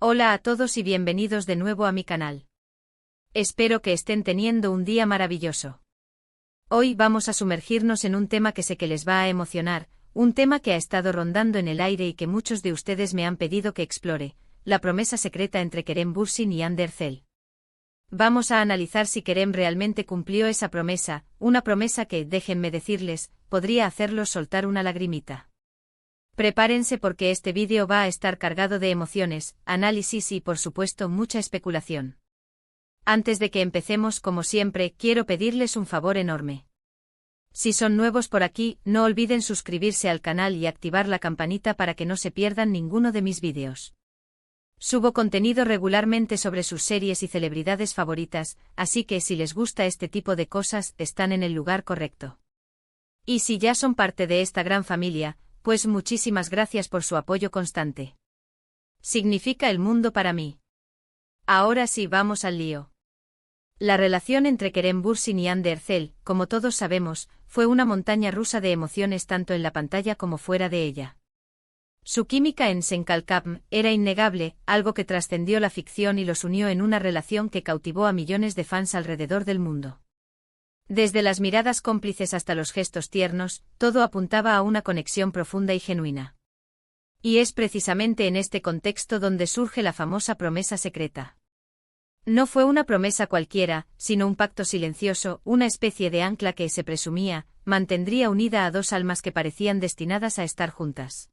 Hola a todos y bienvenidos de nuevo a mi canal. Espero que estén teniendo un día maravilloso. Hoy vamos a sumergirnos en un tema que sé que les va a emocionar, un tema que ha estado rondando en el aire y que muchos de ustedes me han pedido que explore, la promesa secreta entre Kerem Bürsin y Hande Erçel. Vamos a analizar si Kerem realmente cumplió esa promesa, una promesa que, déjenme decirles, podría hacerlos soltar una lagrimita. Prepárense porque este vídeo va a estar cargado de emociones, análisis y por supuesto mucha especulación. Antes de que empecemos, como siempre, quiero pedirles un favor enorme. Si son nuevos por aquí, no olviden suscribirse al canal y activar la campanita para que no se pierdan ninguno de mis vídeos. Subo contenido regularmente sobre sus series y celebridades favoritas, así que si les gusta este tipo de cosas, están en el lugar correcto. Y si ya son parte de esta gran familia, pues muchísimas gracias por su apoyo constante. Significa el mundo para mí. Ahora sí, vamos al lío. La relación entre Kerem Bürsin y Hande Erçel, como todos sabemos, fue una montaña rusa de emociones tanto en la pantalla como fuera de ella. Su química en Sen Kalkam era innegable, algo que trascendió la ficción y los unió en una relación que cautivó a millones de fans alrededor del mundo. Desde las miradas cómplices hasta los gestos tiernos, todo apuntaba a una conexión profunda y genuina. Y es precisamente en este contexto donde surge la famosa promesa secreta. No fue una promesa cualquiera, sino un pacto silencioso, una especie de ancla que, se presumía, mantendría unida a dos almas que parecían destinadas a estar juntas.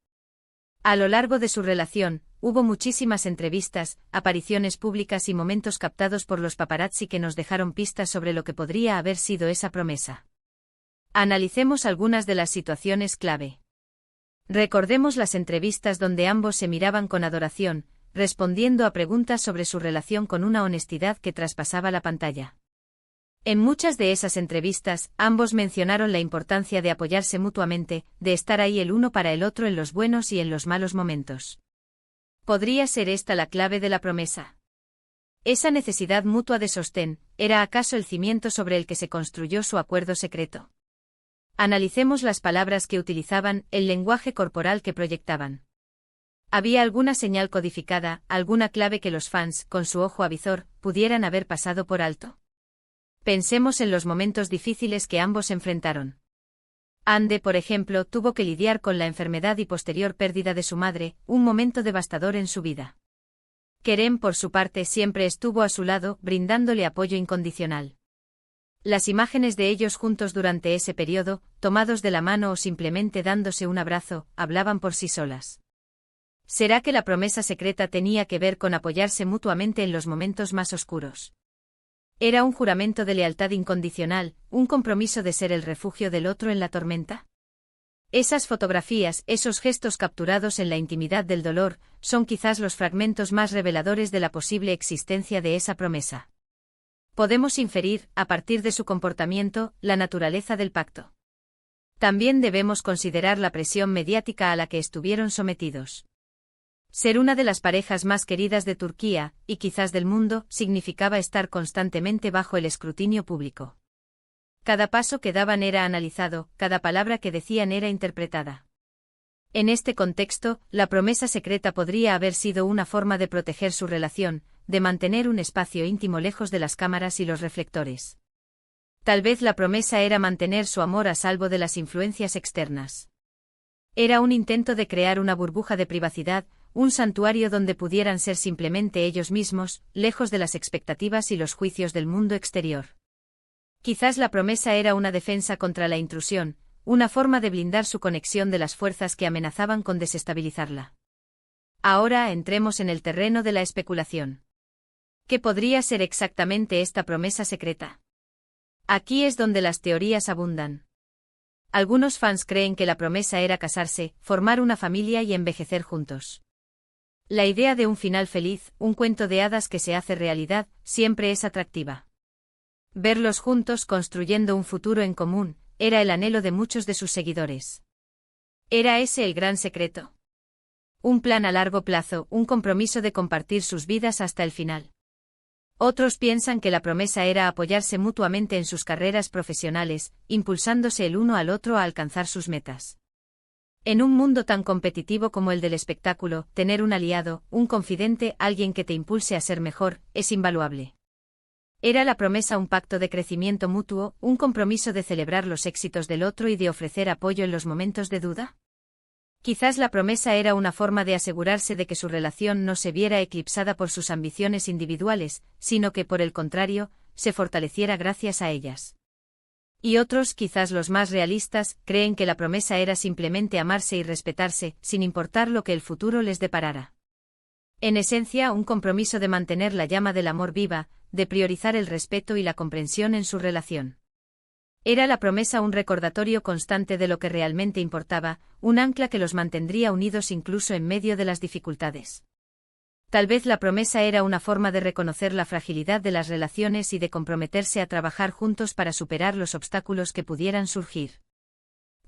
A lo largo de su relación, hubo muchísimas entrevistas, apariciones públicas y momentos captados por los paparazzi que nos dejaron pistas sobre lo que podría haber sido esa promesa. Analicemos algunas de las situaciones clave. Recordemos las entrevistas donde ambos se miraban con adoración, respondiendo a preguntas sobre su relación con una honestidad que traspasaba la pantalla. En muchas de esas entrevistas, ambos mencionaron la importancia de apoyarse mutuamente, de estar ahí el uno para el otro en los buenos y en los malos momentos. ¿Podría ser esta la clave de la promesa? ¿Esa necesidad mutua de sostén, era acaso el cimiento sobre el que se construyó su acuerdo secreto? Analicemos las palabras que utilizaban, el lenguaje corporal que proyectaban. ¿Había alguna señal codificada, alguna clave que los fans, con su ojo avizor, pudieran haber pasado por alto? Pensemos en los momentos difíciles que ambos enfrentaron. Hande, por ejemplo, tuvo que lidiar con la enfermedad y posterior pérdida de su madre, un momento devastador en su vida. Kerem, por su parte, siempre estuvo a su lado, brindándole apoyo incondicional. Las imágenes de ellos juntos durante ese periodo, tomados de la mano o simplemente dándose un abrazo, hablaban por sí solas. ¿Será que la promesa secreta tenía que ver con apoyarse mutuamente en los momentos más oscuros? ¿Era un juramento de lealtad incondicional, un compromiso de ser el refugio del otro en la tormenta? Esas fotografías, esos gestos capturados en la intimidad del dolor, son quizás los fragmentos más reveladores de la posible existencia de esa promesa. Podemos inferir, a partir de su comportamiento, la naturaleza del pacto. También debemos considerar la presión mediática a la que estuvieron sometidos. Ser una de las parejas más queridas de Turquía, y quizás del mundo, significaba estar constantemente bajo el escrutinio público. Cada paso que daban era analizado, cada palabra que decían era interpretada. En este contexto, la promesa secreta podría haber sido una forma de proteger su relación, de mantener un espacio íntimo lejos de las cámaras y los reflectores. Tal vez la promesa era mantener su amor a salvo de las influencias externas. Era un intento de crear una burbuja de privacidad, un santuario donde pudieran ser simplemente ellos mismos, lejos de las expectativas y los juicios del mundo exterior. Quizás la promesa era una defensa contra la intrusión, una forma de blindar su conexión de las fuerzas que amenazaban con desestabilizarla. Ahora entremos en el terreno de la especulación. ¿Qué podría ser exactamente esta promesa secreta? Aquí es donde las teorías abundan. Algunos fans creen que la promesa era casarse, formar una familia y envejecer juntos. La idea de un final feliz, un cuento de hadas que se hace realidad, siempre es atractiva. Verlos juntos construyendo un futuro en común, era el anhelo de muchos de sus seguidores. ¿Era ese el gran secreto? Un plan a largo plazo, un compromiso de compartir sus vidas hasta el final. Otros piensan que la promesa era apoyarse mutuamente en sus carreras profesionales, impulsándose el uno al otro a alcanzar sus metas. En un mundo tan competitivo como el del espectáculo, tener un aliado, un confidente, alguien que te impulse a ser mejor, es invaluable. Era la promesa un pacto de crecimiento mutuo, un compromiso de celebrar los éxitos del otro y de ofrecer apoyo en los momentos de duda. Quizás la promesa era una forma de asegurarse de que su relación no se viera eclipsada por sus ambiciones individuales, sino que, por el contrario, se fortaleciera gracias a ellas. Y otros, quizás los más realistas, creen que la promesa era simplemente amarse y respetarse, sin importar lo que el futuro les deparara. En esencia, un compromiso de mantener la llama del amor viva, de priorizar el respeto y la comprensión en su relación. Era la promesa un recordatorio constante de lo que realmente importaba, un ancla que los mantendría unidos incluso en medio de las dificultades. Tal vez la promesa era una forma de reconocer la fragilidad de las relaciones y de comprometerse a trabajar juntos para superar los obstáculos que pudieran surgir.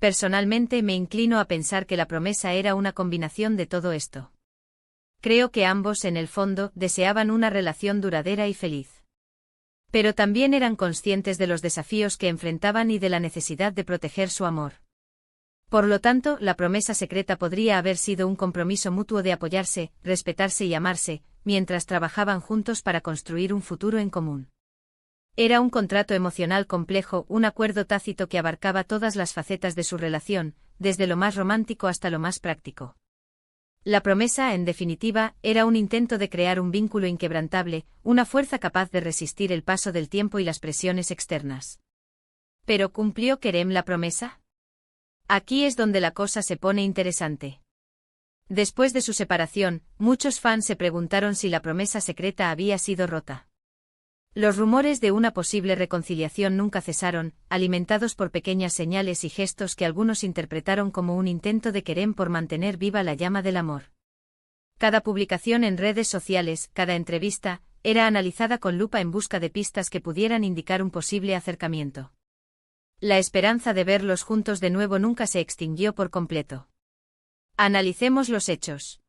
Personalmente me inclino a pensar que la promesa era una combinación de todo esto. Creo que ambos, en el fondo, deseaban una relación duradera y feliz. Pero también eran conscientes de los desafíos que enfrentaban y de la necesidad de proteger su amor. Por lo tanto, la promesa secreta podría haber sido un compromiso mutuo de apoyarse, respetarse y amarse, mientras trabajaban juntos para construir un futuro en común. Era un contrato emocional complejo, un acuerdo tácito que abarcaba todas las facetas de su relación, desde lo más romántico hasta lo más práctico. La promesa, en definitiva, era un intento de crear un vínculo inquebrantable, una fuerza capaz de resistir el paso del tiempo y las presiones externas. ¿Pero cumplió Kerem la promesa? Aquí es donde la cosa se pone interesante. Después de su separación, muchos fans se preguntaron si la promesa secreta había sido rota. Los rumores de una posible reconciliación nunca cesaron, alimentados por pequeñas señales y gestos que algunos interpretaron como un intento de Kerem por mantener viva la llama del amor. Cada publicación en redes sociales, cada entrevista, era analizada con lupa en busca de pistas que pudieran indicar un posible acercamiento. La esperanza de verlos juntos de nuevo nunca se extinguió por completo. Analicemos los hechos.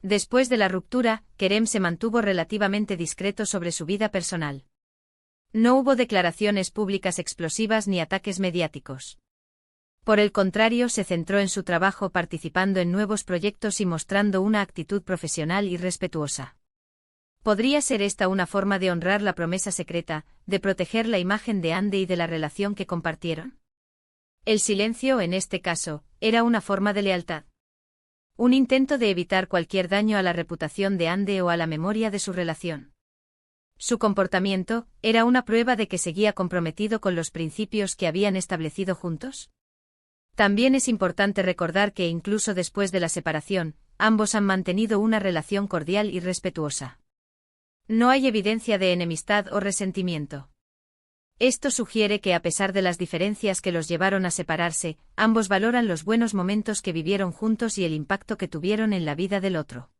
Después de la ruptura, Kerem se mantuvo relativamente discreto sobre su vida personal. No hubo declaraciones públicas explosivas ni ataques mediáticos. Por el contrario, se centró en su trabajo participando en nuevos proyectos y mostrando una actitud profesional y respetuosa. ¿Podría ser esta una forma de honrar la promesa secreta, de proteger la imagen de Ande y de la relación que compartieron? El silencio, en este caso, era una forma de lealtad. Un intento de evitar cualquier daño a la reputación de Ande o a la memoria de su relación. Su comportamiento era una prueba de que seguía comprometido con los principios que habían establecido juntos. También es importante recordar que incluso después de la separación, ambos han mantenido una relación cordial y respetuosa. No hay evidencia de enemistad o resentimiento. Esto sugiere que a pesar de las diferencias que los llevaron a separarse, ambos valoran los buenos momentos que vivieron juntos y el impacto que tuvieron en la vida del otro.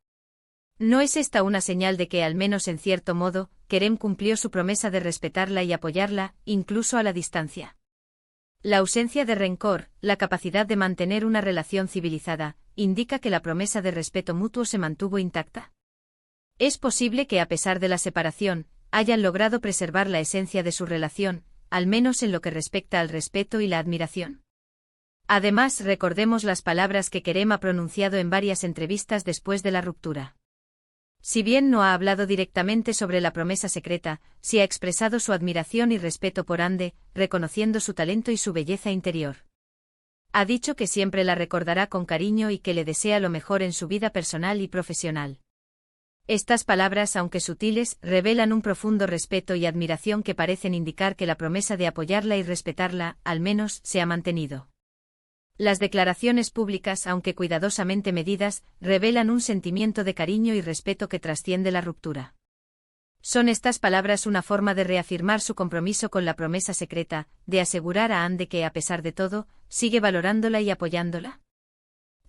¿No es esta una señal de que, al menos en cierto modo, Kerem cumplió su promesa de respetarla y apoyarla, incluso a la distancia? La ausencia de rencor, la capacidad de mantener una relación civilizada, indica que la promesa de respeto mutuo se mantuvo intacta. Es posible que a pesar de la separación, hayan logrado preservar la esencia de su relación, al menos en lo que respecta al respeto y la admiración. Además, recordemos las palabras que Kerem ha pronunciado en varias entrevistas después de la ruptura. Si bien no ha hablado directamente sobre la promesa secreta, sí ha expresado su admiración y respeto por Ande, reconociendo su talento y su belleza interior. Ha dicho que siempre la recordará con cariño y que le desea lo mejor en su vida personal y profesional. Estas palabras, aunque sutiles, revelan un profundo respeto y admiración que parecen indicar que la promesa de apoyarla y respetarla, al menos, se ha mantenido. Las declaraciones públicas, aunque cuidadosamente medidas, revelan un sentimiento de cariño y respeto que trasciende la ruptura. ¿Son estas palabras una forma de reafirmar su compromiso con la promesa secreta, de asegurar a Ande que, a pesar de todo, sigue valorándola y apoyándola?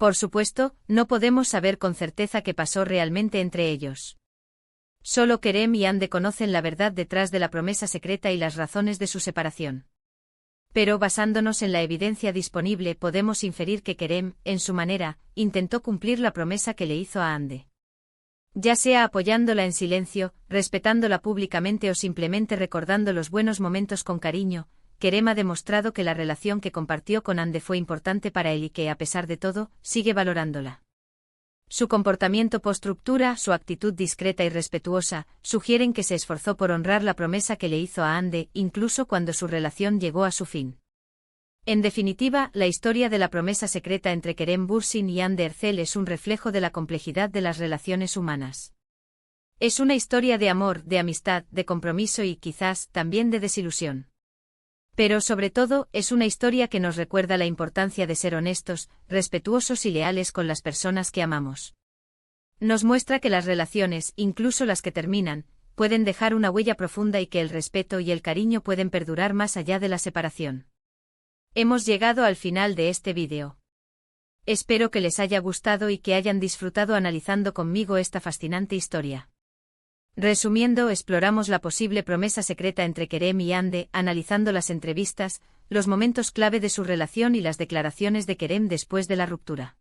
Por supuesto, no podemos saber con certeza qué pasó realmente entre ellos. Solo Kerem y Ande conocen la verdad detrás de la promesa secreta y las razones de su separación. Pero basándonos en la evidencia disponible podemos inferir que Kerem, en su manera, intentó cumplir la promesa que le hizo a Ande. Ya sea apoyándola en silencio, respetándola públicamente o simplemente recordando los buenos momentos con cariño, Kerem ha demostrado que la relación que compartió con Ande fue importante para él y que, a pesar de todo, sigue valorándola. Su comportamiento post-ruptura, su actitud discreta y respetuosa, sugieren que se esforzó por honrar la promesa que le hizo a Ande, incluso cuando su relación llegó a su fin. En definitiva, la historia de la promesa secreta entre Kerem Bürsin y Hande Erçel es un reflejo de la complejidad de las relaciones humanas. Es una historia de amor, de amistad, de compromiso y, quizás, también de desilusión. Pero, sobre todo, es una historia que nos recuerda la importancia de ser honestos, respetuosos y leales con las personas que amamos. Nos muestra que las relaciones, incluso las que terminan, pueden dejar una huella profunda y que el respeto y el cariño pueden perdurar más allá de la separación. Hemos llegado al final de este vídeo. Espero que les haya gustado y que hayan disfrutado analizando conmigo esta fascinante historia. Resumiendo, exploramos la posible promesa secreta entre Kerem y Hande, analizando las entrevistas, los momentos clave de su relación y las declaraciones de Kerem después de la ruptura.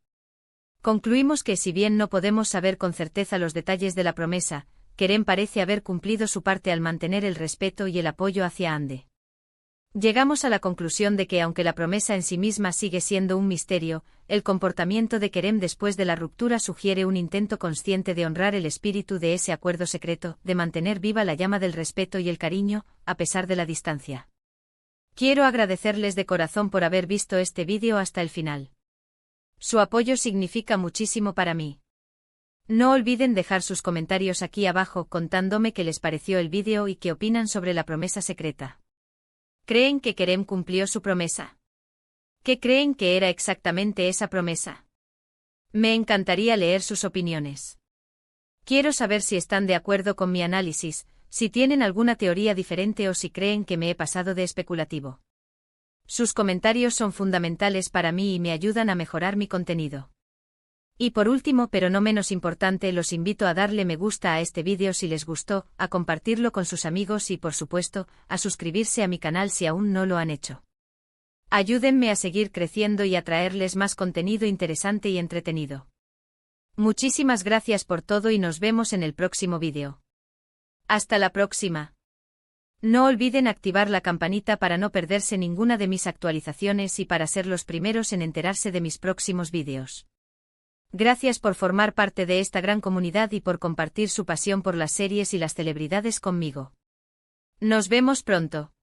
Concluimos que, si bien no podemos saber con certeza los detalles de la promesa, Kerem parece haber cumplido su parte al mantener el respeto y el apoyo hacia Hande. Llegamos a la conclusión de que, aunque la promesa en sí misma sigue siendo un misterio, el comportamiento de Kerem después de la ruptura sugiere un intento consciente de honrar el espíritu de ese acuerdo secreto, de mantener viva la llama del respeto y el cariño, a pesar de la distancia. Quiero agradecerles de corazón por haber visto este vídeo hasta el final. Su apoyo significa muchísimo para mí. No olviden dejar sus comentarios aquí abajo contándome qué les pareció el vídeo y qué opinan sobre la promesa secreta. ¿Creen que Kerem cumplió su promesa? ¿Qué creen que era exactamente esa promesa? Me encantaría leer sus opiniones. Quiero saber si están de acuerdo con mi análisis, si tienen alguna teoría diferente o si creen que me he pasado de especulativo. Sus comentarios son fundamentales para mí y me ayudan a mejorar mi contenido. Y por último, pero no menos importante, los invito a darle me gusta a este vídeo si les gustó, a compartirlo con sus amigos y, por supuesto, a suscribirse a mi canal si aún no lo han hecho. Ayúdenme a seguir creciendo y a traerles más contenido interesante y entretenido. Muchísimas gracias por todo y nos vemos en el próximo vídeo. Hasta la próxima. No olviden activar la campanita para no perderse ninguna de mis actualizaciones y para ser los primeros en enterarse de mis próximos vídeos. Gracias por formar parte de esta gran comunidad y por compartir su pasión por las series y las celebridades conmigo. Nos vemos pronto.